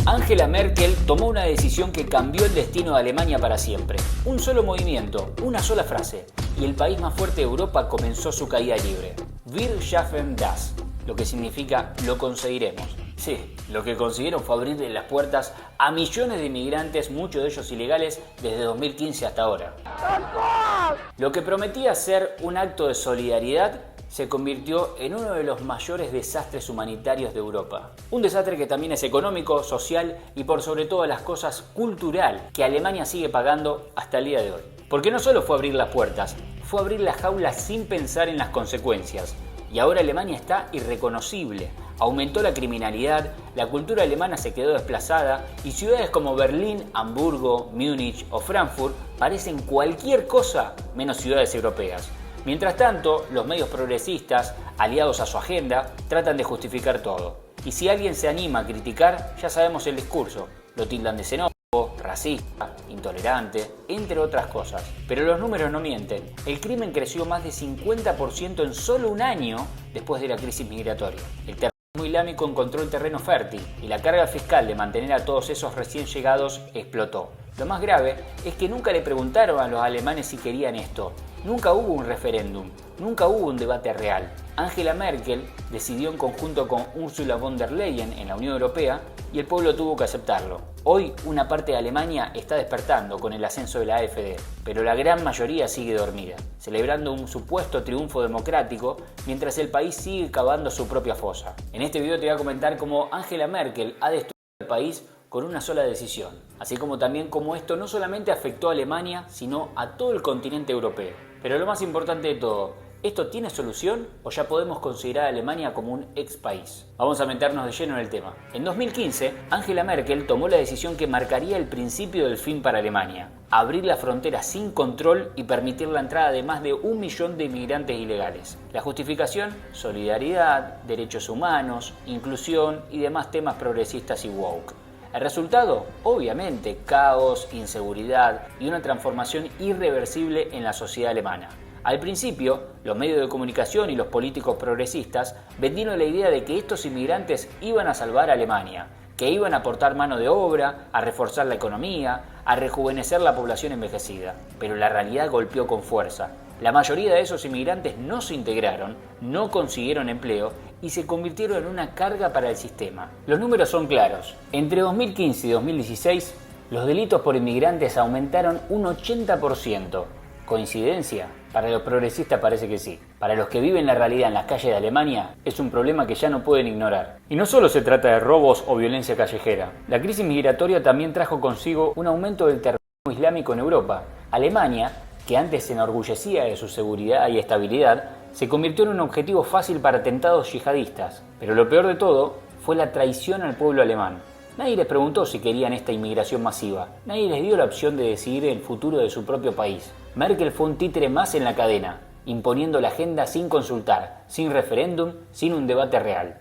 Angela Merkel tomó una decisión que cambió el destino de Alemania para siempre. Un solo movimiento, una sola frase, y el país más fuerte de Europa comenzó su caída libre. Wir schaffen das, lo que significa lo conseguiremos. Sí, lo que consiguieron fue abrirle las puertas a millones de inmigrantes, muchos de ellos ilegales, desde 2015 hasta ahora. Lo que prometía ser un acto de solidaridad se convirtió en uno de los mayores desastres humanitarios de Europa. Un desastre que también es económico, social y por sobre todas las cosas cultural, que Alemania sigue pagando hasta el día de hoy. Porque no solo fue abrir las puertas, fue abrir las jaulas sin pensar en las consecuencias. Y ahora Alemania está irreconocible. Aumentó la criminalidad, la cultura alemana se quedó desplazada y ciudades como Berlín, Hamburgo, Múnich o Frankfurt parecen cualquier cosa menos ciudades europeas. Mientras tanto, los medios progresistas, aliados a su agenda, tratan de justificar todo. Y si alguien se anima a criticar, ya sabemos el discurso. Lo tildan de xenófobo, racista, intolerante, entre otras cosas. Pero los números no mienten. El crimen creció más de 50% en solo un año después de la crisis migratoria. El terrorismo islámico encontró el terreno fértil y la carga fiscal de mantener a todos esos recién llegados explotó. Lo más grave es que nunca le preguntaron a los alemanes si querían esto. Nunca hubo un referéndum, nunca hubo un debate real. Angela Merkel decidió en conjunto con Ursula von der Leyen en la Unión Europea y el pueblo tuvo que aceptarlo. Hoy una parte de Alemania está despertando con el ascenso de la AfD, pero la gran mayoría sigue dormida, celebrando un supuesto triunfo democrático mientras el país sigue cavando su propia fosa. En este video te voy a comentar cómo Angela Merkel ha destruido el país con una sola decisión, así como también cómo esto no solamente afectó a Alemania, sino a todo el continente europeo. Pero lo más importante de todo, ¿esto tiene solución o ya podemos considerar a Alemania como un ex país? Vamos a meternos de lleno en el tema. En 2015, Angela Merkel tomó la decisión que marcaría el principio del fin para Alemania: abrir la frontera sin control y permitir la entrada de más de 1 millón de inmigrantes ilegales. La justificación: solidaridad, derechos humanos, inclusión y demás temas progresistas y woke. El resultado, obviamente, caos, inseguridad y una transformación irreversible en la sociedad alemana. Al principio, los medios de comunicación y los políticos progresistas vendieron la idea de que estos inmigrantes iban a salvar a Alemania, que iban a aportar mano de obra, a reforzar la economía, a rejuvenecer la población envejecida. Pero la realidad golpeó con fuerza. La mayoría de esos inmigrantes no se integraron, no consiguieron empleo y se convirtieron en una carga para el sistema. Los números son claros. Entre 2015 y 2016, los delitos por inmigrantes aumentaron un 80%. ¿Coincidencia? Para los progresistas parece que sí. Para los que viven la realidad en las calles de Alemania, es un problema que ya no pueden ignorar. Y no solo se trata de robos o violencia callejera. La crisis migratoria también trajo consigo un aumento del terrorismo islámico en Europa. Alemania, que antes se enorgullecía de su seguridad y estabilidad, se convirtió en un objetivo fácil para atentados yihadistas. Pero lo peor de todo fue la traición al pueblo alemán. Nadie les preguntó si querían esta inmigración masiva. Nadie les dio la opción de decidir el futuro de su propio país. Merkel fue un títere más en la cadena, imponiendo la agenda sin consultar, sin referéndum, sin un debate real.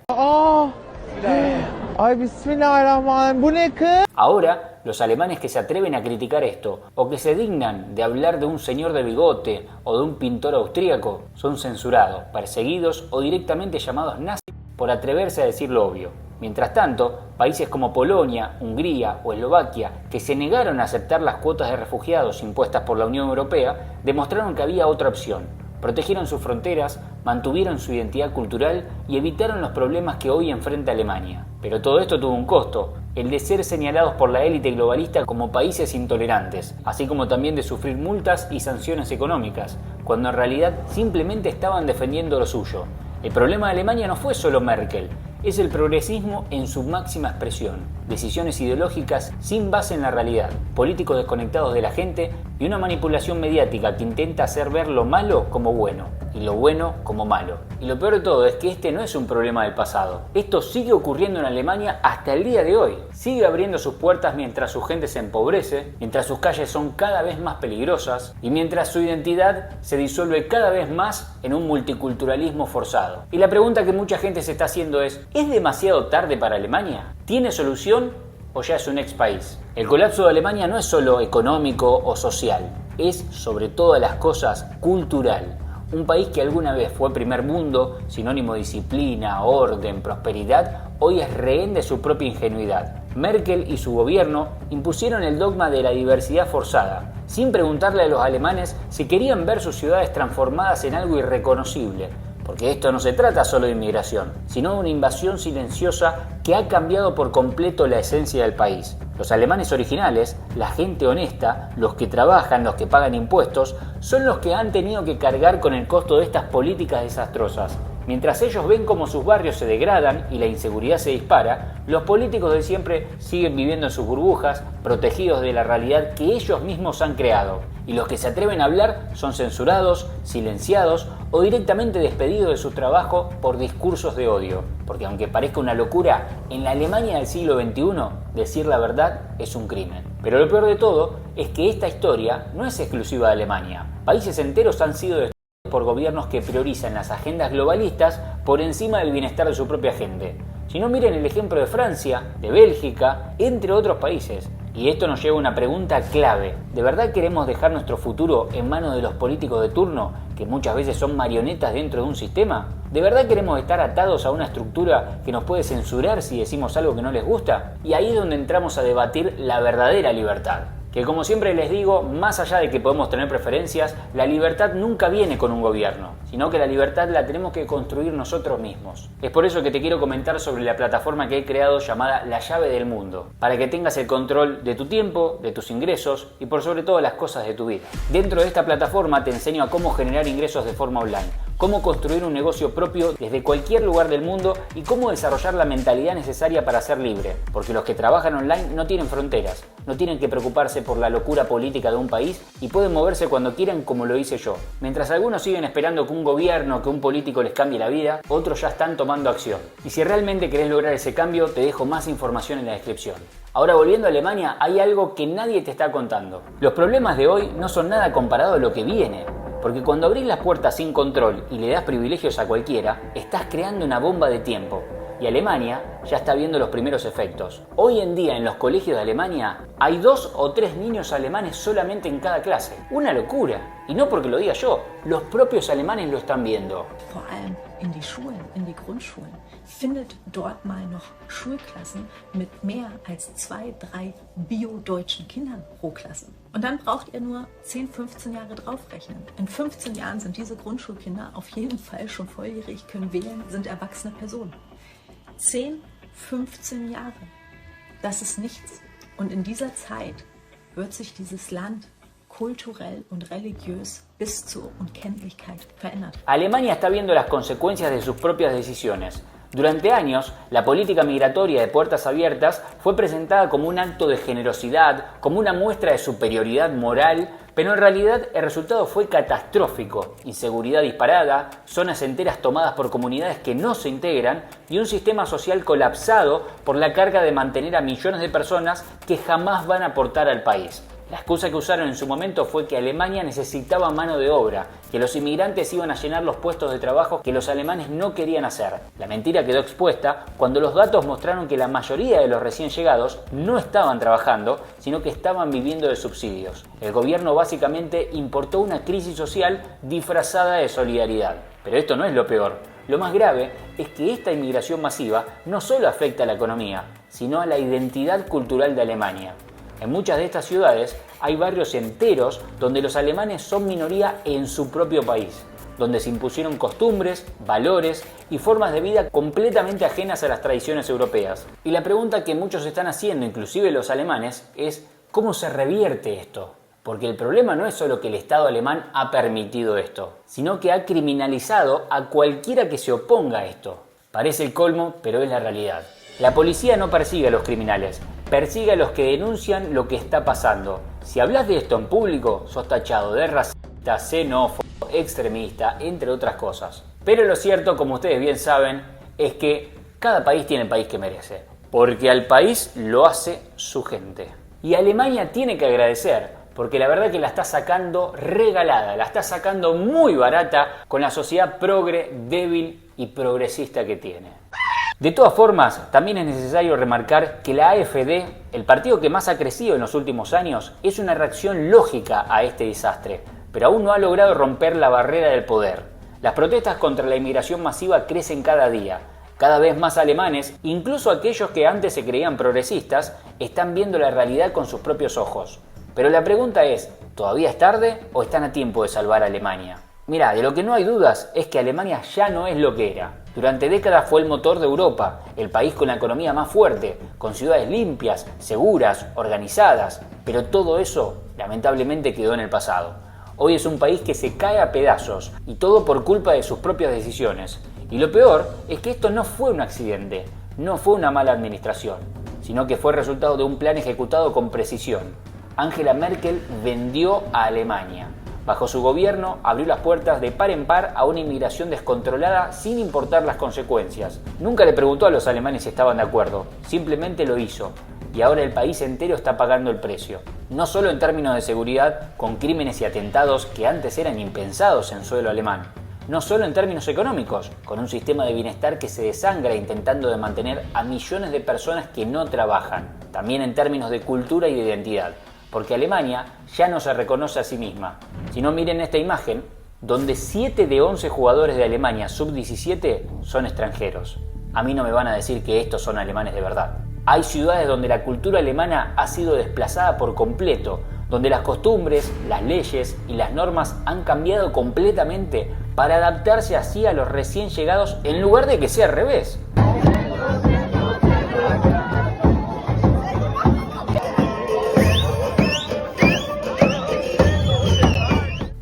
Ahora, los alemanes que se atreven a criticar esto, o que se dignan de hablar de un señor de bigote o de un pintor austríaco, son censurados, perseguidos o directamente llamados nazis por atreverse a decir lo obvio. Mientras tanto, países como Polonia, Hungría o Eslovaquia, que se negaron a aceptar las cuotas de refugiados impuestas por la Unión Europea, demostraron que había otra opción. Protegieron sus fronteras, mantuvieron su identidad cultural y evitaron los problemas que hoy enfrenta Alemania. Pero todo esto tuvo un costo: el de ser señalados por la élite globalista como países intolerantes, así como también de sufrir multas y sanciones económicas, cuando en realidad simplemente estaban defendiendo lo suyo. El problema de Alemania no fue solo Merkel, es el progresismo en su máxima expresión. Decisiones ideológicas sin base en la realidad, políticos desconectados de la gente y una manipulación mediática que intenta hacer ver lo malo como bueno y lo bueno como malo. Y lo peor de todo es que este no es un problema del pasado. Esto sigue ocurriendo en Alemania hasta el día de hoy. Sigue abriendo sus puertas mientras su gente se empobrece, mientras sus calles son cada vez más peligrosas y mientras su identidad se disuelve cada vez más en un multiculturalismo forzado. Y la pregunta que mucha gente se está haciendo ¿es demasiado tarde para Alemania? ¿Tiene solución o ya es un ex país? El colapso de Alemania no es solo económico o social, es sobre todas las cosas cultural. Un país que alguna vez fue primer mundo, sinónimo de disciplina, orden, prosperidad, hoy es rehén de su propia ingenuidad. Merkel y su gobierno impusieron el dogma de la diversidad forzada, sin preguntarle a los alemanes si querían ver sus ciudades transformadas en algo irreconocible. Porque esto no se trata solo de inmigración, sino de una invasión silenciosa que ha cambiado por completo la esencia del país. Los alemanes originales, la gente honesta, los que trabajan, los que pagan impuestos, son los que han tenido que cargar con el costo de estas políticas desastrosas. Mientras ellos ven cómo sus barrios se degradan y la inseguridad se dispara, los políticos de siempre siguen viviendo en sus burbujas, protegidos de la realidad que ellos mismos han creado. Y los que se atreven a hablar son censurados, silenciados o directamente despedidos de su trabajo por discursos de odio. Porque aunque parezca una locura, en la Alemania del siglo XXI, decir la verdad es un crimen. Pero lo peor de todo es que esta historia no es exclusiva de Alemania. Países enteros han sido destruidos por gobiernos que priorizan las agendas globalistas por encima del bienestar de su propia gente. Si no, miren el ejemplo de Francia, de Bélgica, entre otros países. Y esto nos lleva a una pregunta clave. ¿De verdad queremos dejar nuestro futuro en manos de los políticos de turno, que muchas veces son marionetas dentro de un sistema? ¿De verdad queremos estar atados a una estructura que nos puede censurar si decimos algo que no les gusta? Y ahí es donde entramos a debatir la verdadera libertad. Que como siempre les digo, más allá de que podemos tener preferencias, la libertad nunca viene con un gobierno, sino que la libertad la tenemos que construir nosotros mismos. Es por eso que te quiero comentar sobre la plataforma que he creado llamada La Llave del Mundo, para que tengas el control de tu tiempo, de tus ingresos y por sobre todo las cosas de tu vida. Dentro de esta plataforma te enseño a cómo generar ingresos de forma online, cómo construir un negocio propio desde cualquier lugar del mundo y cómo desarrollar la mentalidad necesaria para ser libre, porque los que trabajan online no tienen fronteras, no tienen que preocuparse por la locura política de un país y pueden moverse cuando quieran como lo hice yo. Mientras algunos siguen esperando que un gobierno, que un político les cambie la vida, otros ya están tomando acción. Y si realmente querés lograr ese cambio, te dejo más información en la descripción. Ahora volviendo a Alemania, hay algo que nadie te está contando. Los problemas de hoy no son nada comparado a lo que viene. Porque cuando abrís las puertas sin control y le das privilegios a cualquiera, estás creando una bomba de tiempo. Y Alemania ya está viendo los primeros efectos. Hoy en día en los colegios de Alemania hay 2 o 3 niños alemanes solamente en cada clase. Una locura. Y no porque lo diga yo, los propios alemanes lo están viendo. Vor allem in die Schulen, in die Grundschulen, findet dort mal noch Schulklassen mit mehr als 2, 3 bio-deutschen Kindern pro Klasse. Und dann braucht ihr nur 10, 15 Jahre draufrechnen. In 15 Jahren sind diese Grundschulkinder auf jeden Fall schon volljährig, können wählen, sind erwachsene Personen. 10, 15 Jahre. Das ist nichts. Und in dieser Zeit wird sich dieses Land kulturell und religiös bis zur Unkenntlichkeit verändert. Alemania está viendo las consecuencias de sus propias decisiones. Durante años, la política migratoria de puertas abiertas fue presentada como un acto de generosidad, como una muestra de superioridad moral, pero en realidad el resultado fue catastrófico. Inseguridad disparada, zonas enteras tomadas por comunidades que no se integran y un sistema social colapsado por la carga de mantener a millones de personas que jamás van a aportar al país. La excusa que usaron en su momento fue que Alemania necesitaba mano de obra, que los inmigrantes iban a llenar los puestos de trabajo que los alemanes no querían hacer. La mentira quedó expuesta cuando los datos mostraron que la mayoría de los recién llegados no estaban trabajando, sino que estaban viviendo de subsidios. El gobierno básicamente importó una crisis social disfrazada de solidaridad. Pero esto no es lo peor. Lo más grave es que esta inmigración masiva no solo afecta a la economía, sino a la identidad cultural de Alemania. En muchas de estas ciudades hay barrios enteros donde los alemanes son minoría en su propio país, donde se impusieron costumbres, valores y formas de vida completamente ajenas a las tradiciones europeas. Y la pregunta que muchos están haciendo, inclusive los alemanes, es ¿cómo se revierte esto? Porque el problema no es solo que el Estado alemán ha permitido esto, sino que ha criminalizado a cualquiera que se oponga a esto. Parece el colmo, pero es la realidad. La policía no persigue a los criminales, persigue a los que denuncian lo que está pasando. Si hablas de esto en público, sos tachado de racista, xenófobo, extremista, entre otras cosas. Pero lo cierto, como ustedes bien saben, es que cada país tiene el país que merece, porque al país lo hace su gente. Y Alemania tiene que agradecer, porque la verdad que la está sacando regalada, la está sacando muy barata con la sociedad progre, débil y progresista que tiene. De todas formas, también es necesario remarcar que la AfD, el partido que más ha crecido en los últimos años, es una reacción lógica a este desastre, pero aún no ha logrado romper la barrera del poder. Las protestas contra la inmigración masiva crecen cada día Cada vez más alemanes, incluso aquellos que antes se creían progresistas, están viendo la realidad con sus propios ojos. Pero la pregunta es, ¿todavía es tarde o están a tiempo de salvar a Alemania? Mirá, de lo que no hay dudas es que Alemania ya no es lo que era. Durante décadas fue el motor de Europa, el país con la economía más fuerte, con ciudades limpias, seguras, organizadas, pero todo eso lamentablemente quedó en el pasado. Hoy es un país que se cae a pedazos y todo por culpa de sus propias decisiones. Y lo peor es que esto no fue un accidente, no fue una mala administración, sino que fue resultado de un plan ejecutado con precisión. Angela Merkel vendió a Alemania. Bajo su gobierno abrió las puertas de par en par a una inmigración descontrolada sin importar las consecuencias. Nunca le preguntó a los alemanes si estaban de acuerdo, simplemente lo hizo. Y ahora el país entero está pagando el precio. No solo en términos de seguridad, con crímenes y atentados que antes eran impensados en suelo alemán. No solo en términos económicos, con un sistema de bienestar que se desangra intentando de mantener a millones de personas que no trabajan. También en términos de cultura y de identidad. Porque Alemania ya no se reconoce a sí misma. Si no, miren esta imagen, donde 7 de 11 jugadores de Alemania sub-17 son extranjeros. A mí no me van a decir que estos son alemanes de verdad. Hay ciudades donde la cultura alemana ha sido desplazada por completo, donde las costumbres, las leyes y las normas han cambiado completamente para adaptarse así a los recién llegados en lugar de que sea al revés.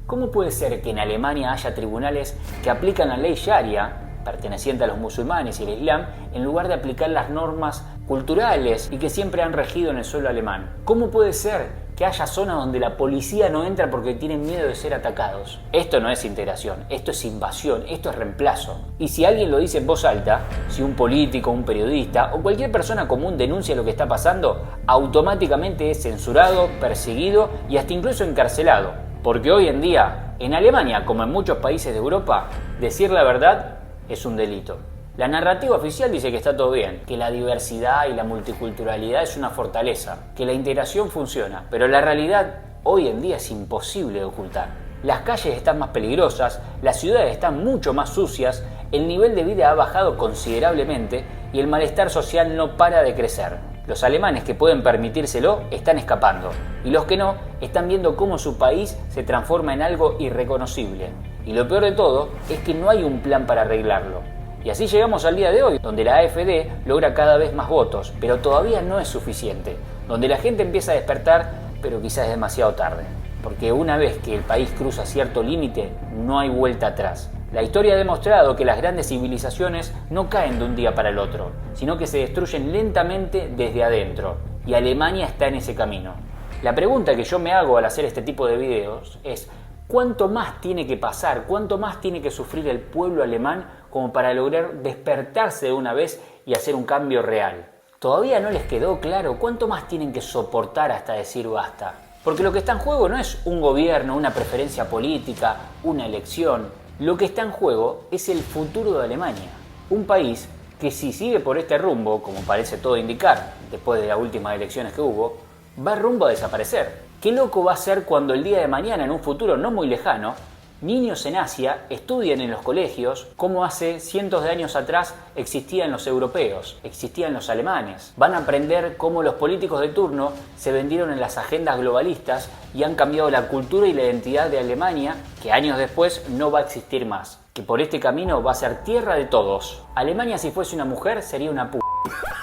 ¿Cómo puede ser que en Alemania haya tribunales que aplican la ley Sharia, perteneciente a los musulmanes y el Islam, en lugar de aplicar las normas culturales y que siempre han regido en el suelo alemán? ¿Cómo puede ser que haya zonas donde la policía no entra porque tienen miedo de ser atacados? Esto no es integración, esto es invasión, esto es reemplazo. Y si alguien lo dice en voz alta, si un político, un periodista o cualquier persona común denuncia lo que está pasando, automáticamente es censurado, perseguido y hasta incluso encarcelado. Porque hoy en día, en Alemania, como en muchos países de Europa, decir la verdad es un delito. La narrativa oficial dice que está todo bien, que la diversidad y la multiculturalidad es una fortaleza, que la integración funciona, pero la realidad hoy en día es imposible de ocultar. Las calles están más peligrosas, las ciudades están mucho más sucias, el nivel de vida ha bajado considerablemente y el malestar social no para de crecer. Los alemanes que pueden permitírselo están escapando y los que no están viendo cómo su país se transforma en algo irreconocible. Y lo peor de todo es que no hay un plan para arreglarlo. Y así llegamos al día de hoy, donde la AfD logra cada vez más votos, pero todavía no es suficiente. Donde la gente empieza a despertar, pero quizás es demasiado tarde. Porque una vez que el país cruza cierto límite, no hay vuelta atrás. La historia ha demostrado que las grandes civilizaciones no caen de un día para el otro, sino que se destruyen lentamente desde adentro. Y Alemania está en ese camino. La pregunta que yo me hago al hacer este tipo de videos es: ¿cuánto más tiene que pasar, cuánto más tiene que sufrir el pueblo alemán como para lograr despertarse de una vez y hacer un cambio real? ¿Todavía no les quedó claro cuánto más tienen que soportar hasta decir basta? Porque lo que está en juego no es un gobierno, una preferencia política, una elección. Lo que está en juego es el futuro de Alemania. Un país que, si sigue por este rumbo, como parece todo indicar, después de las últimas elecciones que hubo, va rumbo a desaparecer. Qué loco va a ser cuando el día de mañana, en un futuro no muy lejano, niños en Asia estudien en los colegios como hace cientos de años atrás existían los europeos, existían los alemanes. Van a aprender cómo los políticos de turno se vendieron en las agendas globalistas y han cambiado la cultura y la identidad de Alemania, que años después no va a existir más. Que por este camino va a ser tierra de todos. Alemania, si fuese una mujer, sería una p***.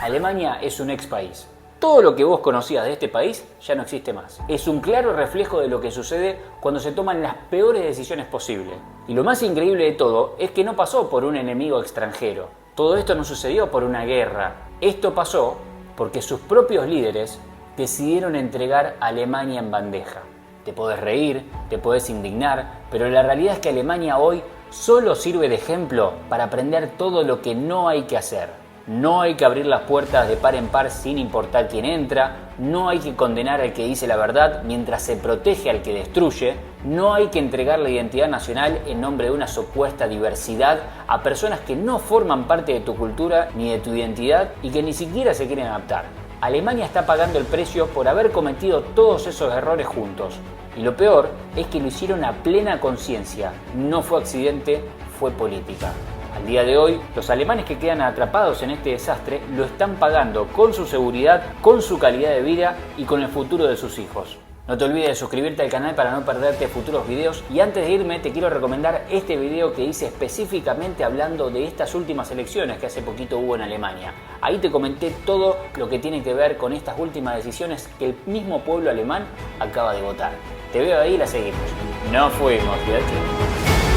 Alemania es un ex país. Todo lo que vos conocías de este país ya no existe más. Es un claro reflejo de lo que sucede cuando se toman las peores decisiones posibles. Y lo más increíble de todo es que no pasó por un enemigo extranjero. Todo esto no sucedió por una guerra. Esto pasó porque sus propios líderes decidieron entregar a Alemania en bandeja. Te podés reír, te podés indignar, pero la realidad es que Alemania hoy solo sirve de ejemplo para aprender todo lo que no hay que hacer. No hay que abrir las puertas de par en par sin importar quién entra, no hay que condenar al que dice la verdad mientras se protege al que destruye, no hay que entregar la identidad nacional en nombre de una supuesta diversidad a personas que no forman parte de tu cultura ni de tu identidad y que ni siquiera se quieren adaptar. Alemania está pagando el precio por haber cometido todos esos errores juntos. Y lo peor es que lo hicieron a plena conciencia. No fue accidente, fue política. Al día de hoy, los alemanes que quedan atrapados en este desastre lo están pagando con su seguridad, con su calidad de vida y con el futuro de sus hijos. No te olvides de suscribirte al canal para no perderte futuros videos, y antes de irme te quiero recomendar este video que hice específicamente hablando de estas últimas elecciones que hace poquito hubo en Alemania. Ahí te comenté todo lo que tiene que ver con estas últimas decisiones que el mismo pueblo alemán acaba de votar. Te veo ahí y la seguimos. No fuimos, fíjate.